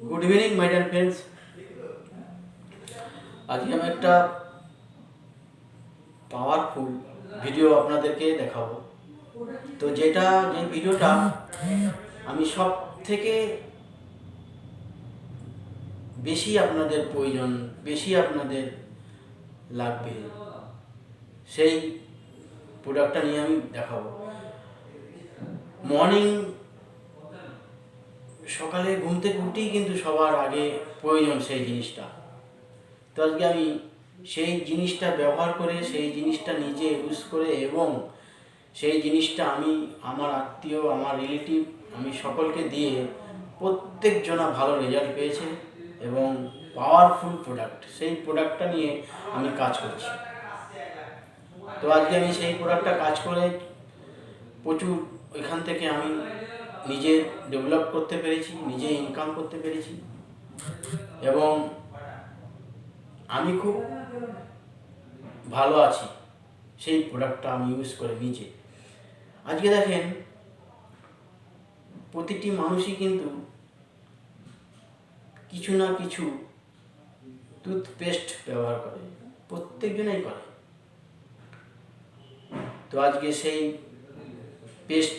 Good evening my dear friends. আজকে আমি একটা পাওয়ারফুল ভিডিও আপনাদেরকে দেখাবো। তো যে ভিডিওটা আমি সব থেকে বেশি আপনাদের প্রয়োজন, বেশি আপনাদের লাগবে, সেই প্রোডাক্টটা নিয়ে আমি দেখাবো। মর্নিং সকালে ঘুম থেকে উঠেই কিন্তু সবার আগে প্রয়োজন সেই জিনিসটা। তো আজকে আমি সেই জিনিসটা ব্যবহার করে, সেই জিনিসটা নিজে ইউজ করে এবং সেই জিনিসটা আমি আমার আত্মীয়, আমার রিলেটিভ, আমি সকলকে দিয়ে প্রত্যেকজনা ভালো রেজাল্ট পেয়েছে এবং পাওয়ারফুল প্রোডাক্ট, সেই প্রোডাক্টটা নিয়ে আমি কাজ করছি। তো আজকে আমি সেই প্রোডাক্টটা কাজ করে প্রচুর এখান থেকে আমি নিজে ডেভেলপ করতে পেরেছি, নিজে ইনকাম করতে পেরেছি এবং আমি খুব ভালো আছি সেই প্রোডাক্টটা আমি ইউজ করে নিজে। আজকে দেখেন, প্রতিটি মানুষই কিন্তু কিছু না কিছু টুথপেস্ট ব্যবহার করে, প্রত্যেকজনেই করে। তো আজকে সেই পেস্ট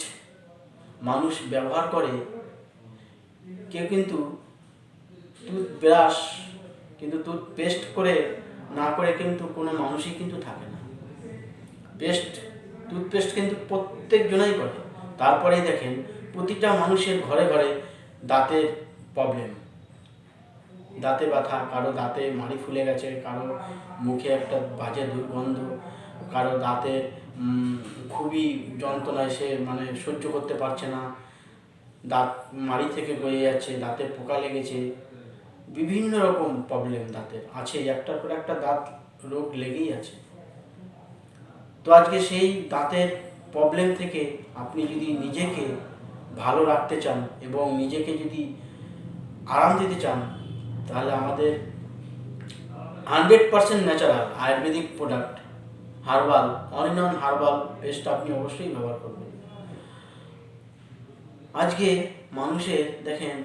মানুষ ব্যবহার করে। কেউ কিন্তু টুথব্রাশ কিন্তু টুথপেস্ট করে না করে কিন্তু কোনো মানুষই কিন্তু থাকে না। টুথপেস্ট কিন্তু প্রত্যেকজনাই করে। তারপরেই দেখেন প্রতিটা মানুষের ঘরে ঘরে দাঁতের প্রবলেম, দাঁতে ব্যথা, কারো দাঁতে মাড়ি ফুলে গেছে, কারো মুখে একটা বাজে দুর্গন্ধ, কারো দাঁতে খুবই যন্ত্রণায়, সে সহ্য করতে পারছে না, দাঁত মাড়ি থেকে বয়ে যাচ্ছে, দাঁতে পোকা লেগেছে, বিভিন্ন রকম প্রবলেম দাঁতের আছে, একটার পর একটা দাঁত রোগ লেগেই আছে। তো আজকে সেই দাঁতের প্রবলেম থেকে আপনি যদি নিজেকে ভালো রাখতে চান এবং নিজেকে যদি আরাম দিতে চান, তাহলে আমাদের 100% natural Ayurvedic product herbal, all in one herbal paste আপনি অবশ্যই ব্যবহার করবেন। আজকে মানুষের দেখেন,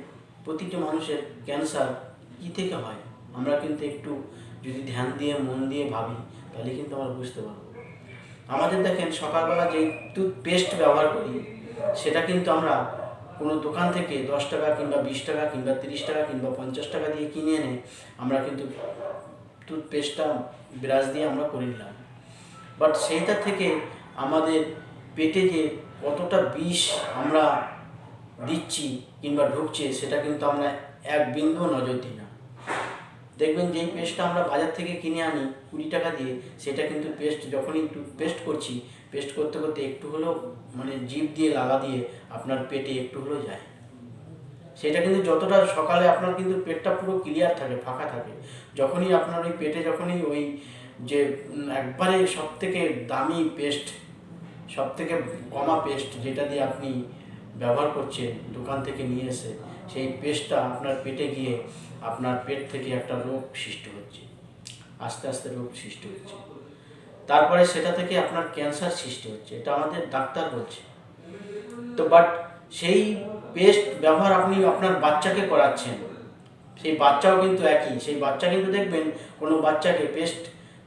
প্রতিটি মানুষের ক্যান্সার কী থেকে হয় আমরা কিন্তু একটু যদি ধ্যান দিয়ে মন দিয়ে ভাবি, তাহলে কিন্তু আমরা বুঝতে পারবো। আমাদের দেখেন সকালবেলা যে টুথপেস্ট ব্যবহার করি, সেটা কিন্তু আমরা কোনো দোকান থেকে 10 টাকা কিংবা 20 টাকা কিংবা 30 টাকা কিংবা 50 টাকা দিয়ে কিনে এনে আমরা কিন্তু টুথপেস্টটা ব্রাশ দিয়ে আমরা করে নিলাম। বাট সেইটা থেকে আমাদের পেটে যে কতটা বিষ আমরা দিচ্ছি কিংবা ঢুকছে, সেটা কিন্তু আমরা এক বিন্দু নজর দিই না। দেখবেন যেই পেস্টটা আমরা বাজার থেকে কিনে আনি 20 টাকা দিয়ে, সেটা কিন্তু পেস্ট যখনই পেস্ট করছি, পেস্ট করতে করতে একটু হলেও জিভ দিয়ে লাগা দিয়ে আপনার পেটে একটু হলেও যায়। সেটা কিন্তু যতটা সকালে আপনার কিন্তু পেটটা পুরো ক্লিয়ার থাকে, ফাঁকা থাকে, যখনই আপনার ওই পেটে যখনই ওই যে একবারে সবথেকে দামি পেস্ট, সবথেকে কমা পেস্ট যেটা দিয়ে আপনি ব্যবহার করছেন দোকান থেকে নিয়ে এসে, সেই পেস্টটা আপনার পেটে গিয়ে আপনার পেট থেকে একটা রোগ সৃষ্টি হচ্ছে, আস্তে আস্তে রোগ সৃষ্টি হচ্ছে, তারপরে সেটা থেকে আপনার ক্যান্সার সৃষ্টি হচ্ছে, এটা আমাদের ডাক্তার বলছে। তো বাট সেই পেস্ট ব্যবহার আপনি আপনার বাচ্চাকে করাচ্ছেন, সেই বাচ্চাও কিন্তু একই, সেই বাচ্চা কিন্তু দেখবেন কোনো বাচ্চাকে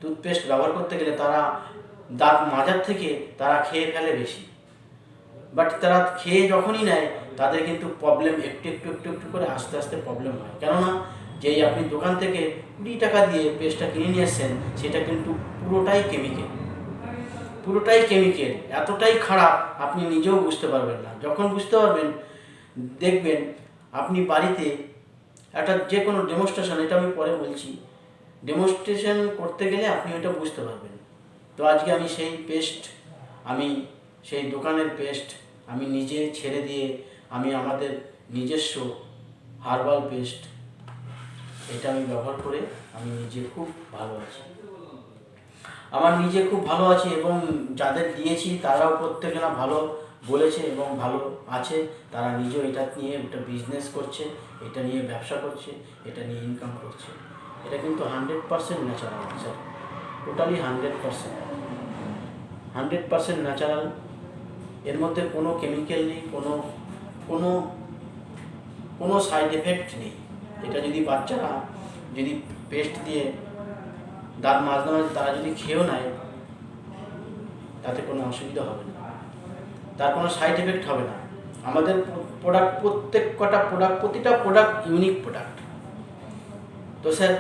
টুথপেস্ট ব্যবহার করতে গেলে তারা দাঁত মাজার থেকে তারা খেয়ে ফেলে বেশি। বাট তারা খেয়ে যখনই নেয়, তাদের কিন্তু প্রবলেম একটু একটু একটু একটু করে আস্তে আস্তে প্রবলেম হয়। কেননা যেই আপনি দোকান থেকে 20 টাকা দিয়ে পেস্টটা কিনে নিয়ে আসছেন, সেটা কিন্তু পুরোটাই কেমিক্যাল, এতটাই খারাপ আপনি নিজেও বুঝতে পারবেন না। যখন বুঝতে পারবেন, দেখবেন আপনি বাড়িতে একটা যে কোনো ডেমনস্ট্রেশন, এটা আমি পরে বলছি, ডেমনস্ট্রেশন করতে গেলে আপনি ওটা বুঝতে পারবেন। তো আজকে আমি সেই দোকানের পেস্ট আমি নিজে ছেড়ে দিয়ে আমি আমাদের নিজস্ব হার্বাল পেস্ট, এটা আমি ব্যবহার করে আমি নিজে খুব ভালো আছি, এবং যাদের দিয়েছি তারাও প্রত্যেকজনা ভালো বলেছে এবং ভালো আছে। তারা নিজেও এটা নিয়ে একটা বিজনেস করছে, এটা নিয়ে ব্যবসা করছে, এটা নিয়ে ইনকাম করছে। এটা কিন্তু 100% ন্যাচারাল স্যার, টোটালি 100% ন্যাচারাল। এর মধ্যে কোনো কেমিক্যাল নেই, কোনো সাইড এফেক্ট নেই। এটা যদি বাচ্চারা যদি পেস্ট দিয়ে দাঁত মাজতে মাজতে তারা যদি খেয়েও নেয়, তাতে কোনো অসুবিধা হবে না, তার কোনো সাইড এফেক্ট হবে না। আমাদের প্রোডাক্ট প্রতিটা প্রোডাক্ট ইউনিক প্রোডাক্ট। তো স্যার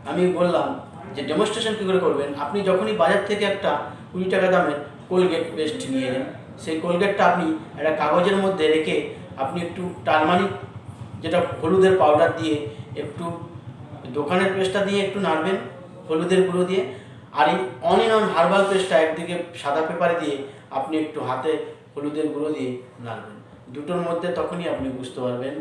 আমি বললাম যে ডেমনস্ট্রেশন কী করে করবেন। আপনি যখনই বাজার থেকে একটা 20 টাকা দামের কোলগেট পেস্ট নিয়ে এলেন, সেই কোলগেটটা আপনি একটা কাগজের মধ্যে রেখে আপনি একটু টারমারিক, যেটা হলুদের পাউডার দিয়ে, একটু দোকানের পেস্টটা দিয়ে একটু নাড়বেন হলুদের গুঁড়ো দিয়ে, আর এই অন হার্বাল পেস্টটা একদিকে সাদা পেপারে দিয়ে আপনি একটু হাতে হলুদের গুঁড়ো দিয়ে নাড়বেন। দুটোর মধ্যে তখনই আপনি বুঝতে পারবেন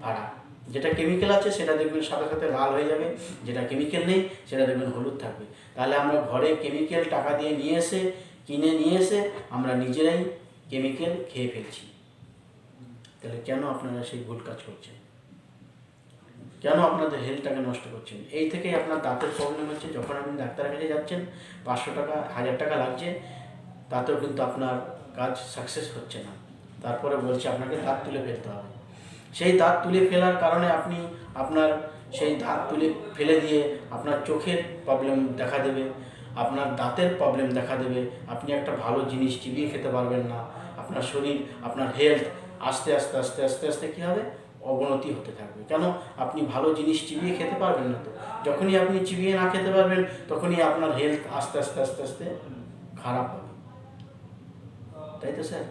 ফারাক। যেটা কেমিক্যাল আছে সেটা দেখবেন সাথে সাথে লাল হয়ে যাবে, যেটা কেমিক্যাল নেই সেটা দেখবেন হলুদ থাকবে। তাহলে আমরা ঘরে কেমিক্যাল টাকা দিয়ে কিনে নিয়ে এসে আমরা নিজেরাই কেমিক্যাল খেয়ে ফেলছি। তাহলে কেন আপনারা সেই ভুল কাজ করছেন? কেন আপনাদের হেলথটাকে নষ্ট করছেন? এই থেকেই আপনার দাঁতের প্রবলেম হচ্ছে। যখন আপনি ডাক্তারের কাছে যাচ্ছেন 500 টাকা 1000 টাকা লাগছে, তাতেও কিন্তু আপনার কাজ সাকসেস হচ্ছে না। তারপরে বলছে আপনাকে দাঁত তুলে ফেলতে হবে। সেই দাঁত তুলে ফেলার কারণে আপনার সেই দাঁত তুলে ফেলে দিয়ে আপনার চোখের প্রবলেম দেখা দেবে, আপনার দাঁতের প্রবলেম দেখা দেবে, আপনি একটা ভালো জিনিস চিবিয়ে খেতে পারবেন না, আপনার শরীর, আপনার হেলথ আস্তে আস্তে আস্তে আস্তে আস্তে কী হবে, অবনতি হতে থাকবে। কেন? আপনি ভালো জিনিস চিবিয়ে খেতে পারবেন না। তো যখনই আপনি চিবিয়ে না খেতে পারবেন, তখনই আপনার হেলথ আস্তে আস্তে আস্তে আস্তে খারাপ হবে, তাই তো স্যার?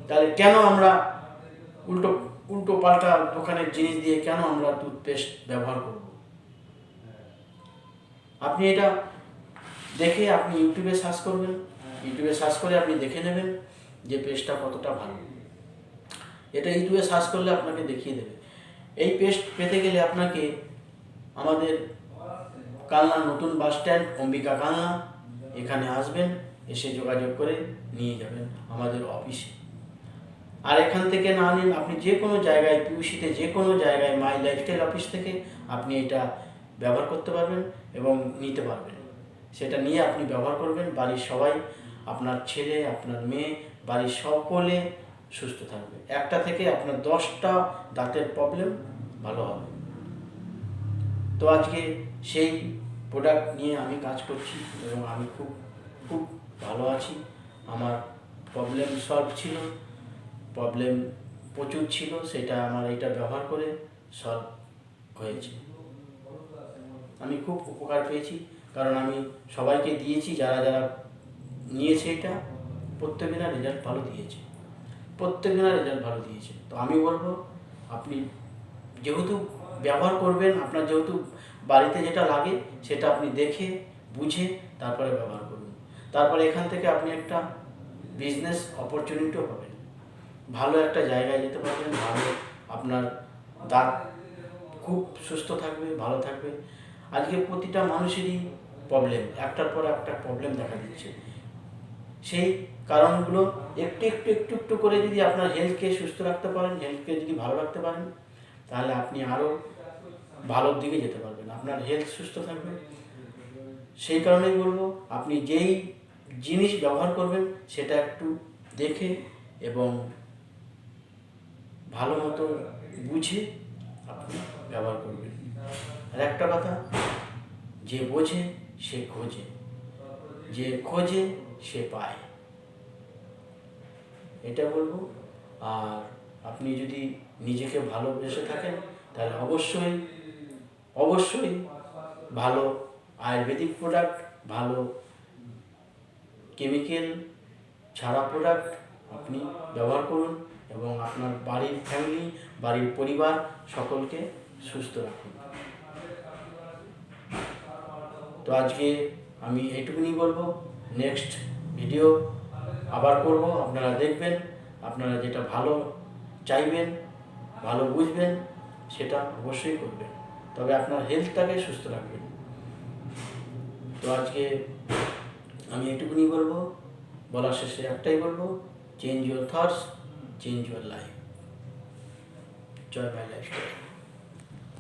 তাহলে কেন আমরা উল্টো পাল্টা দোকানের জিনিস দিয়ে কেন আমরা টুথপেস্ট ব্যবহার করব? আপনি এটা দেখে আপনি ইউটিউবে সার্চ করবেন, ইউটিউবে সার্চ করে আপনি দেখে নেবেন যে পেস্টটা কতটা ভালো। এটা ইউটিউবে সার্চ করলে আপনাকে দেখিয়ে দেবে। এই পেস্ট পেতে গেলে আপনাকে আমাদের কালনা নতুন বাস স্ট্যান্ড, অম্বিকা কালনা, এখানে আসবেন, এসে যোগাযোগ করে নিয়ে যাবেন আমাদের অফিসে। আর এখান থেকে না নিন, আপনি যে কোনো জায়গায়, পিউসিতে যে কোনো জায়গায় মাই লাইফস্টাইল অফিস থেকে আপনি এটা ব্যবহার করতে পারবেন এবং নিতে পারবেন। সেটা নিয়ে আপনি ব্যবহার করবেন, বাড়ির সবাই, আপনার ছেলে, আপনার মেয়ে, বাড়ির সকলে সুস্থ থাকবে। একটা থেকে আপনার 10টা দাঁতের প্রবলেম ভালো হবে। তো আজকে সেই প্রোডাক্ট নিয়ে আমি কাজ করছি এবং আমি খুব ভালো আছি। আমার প্রবলেম সলভ ছিল, প্রবলেম প্রচুর ছিল, সেটা আমার এটা ব্যবহার করে সলভ হয়েছে। আমি খুব উপকার পেয়েছি, কারণ আমি সবাইকে দিয়েছি, যারা যারা নিয়েছে এটা প্রত্যেকেরা রেজাল্ট ভালো দিয়েছে, তো আমি বলবো আপনি যেহেতু ব্যবহার করবেন, আপনার যেহেতু বাড়িতে যেটা লাগে সেটা আপনি দেখে বুঝে তারপরে ব্যবহার করুন। তারপরে এখান থেকে আপনি একটা বিজনেস অপরচুনিটিও পাবেন, ভালো একটা জায়গায় যেতে পারবেন, ভালো আপনার দাঁত খুব সুস্থ থাকবে, ভালো থাকবে। আজকে প্রতিটা মানুষেরই প্রবলেম, একটার পর একটা প্রবলেম দেখা দিচ্ছে। সেই কারণগুলো একটু করে যদি আপনার হেলথকে সুস্থ রাখতে পারেন, হেলথকে যদি ভালো রাখতে পারেন, তাহলে আপনি আরও ভালোর দিকে যেতে পারবেন, আপনার হেলথ সুস্থ থাকবে। সেই কারণেই বলবো আপনি যেই জিনিস ব্যবহার করবেন সেটা একটু দেখে এবং ভালো মতো বুঝে আপনি ব্যবহার করবেন। আর একটা কথা, যে বোঝে সে খোঁজে, যে খোঁজে সে পায়, এটা বলবো। আর আপনি যদি নিজেকে ভালোবেসে থাকেন তাহলে অবশ্যই ভালো আয়ুর্বেদিক প্রোডাক্ট, ভালো কেমিক্যাল ছাড়া প্রোডাক্ট আপনি ব্যবহার করুন এবং আপনার বাড়ির ফ্যামিলি, বাড়ির পরিবার সকলকে সুস্থ রাখুন। তো আজকে আমি এইটুকুনি বলবো, নেক্সট ভিডিও আবার করব, আপনারা দেখবেন, আপনারা যেটা ভালো চাইবেন, ভালো বুঝবেন সেটা অবশ্যই করবেন, তবে আপনার হেলথটাকে সুস্থ রাখবেন। তো আজকে আমি এইটুকুনি বলবো, বলার শেষে একটাই বলবো, change your thoughts, change your life. Joy my lifestyle.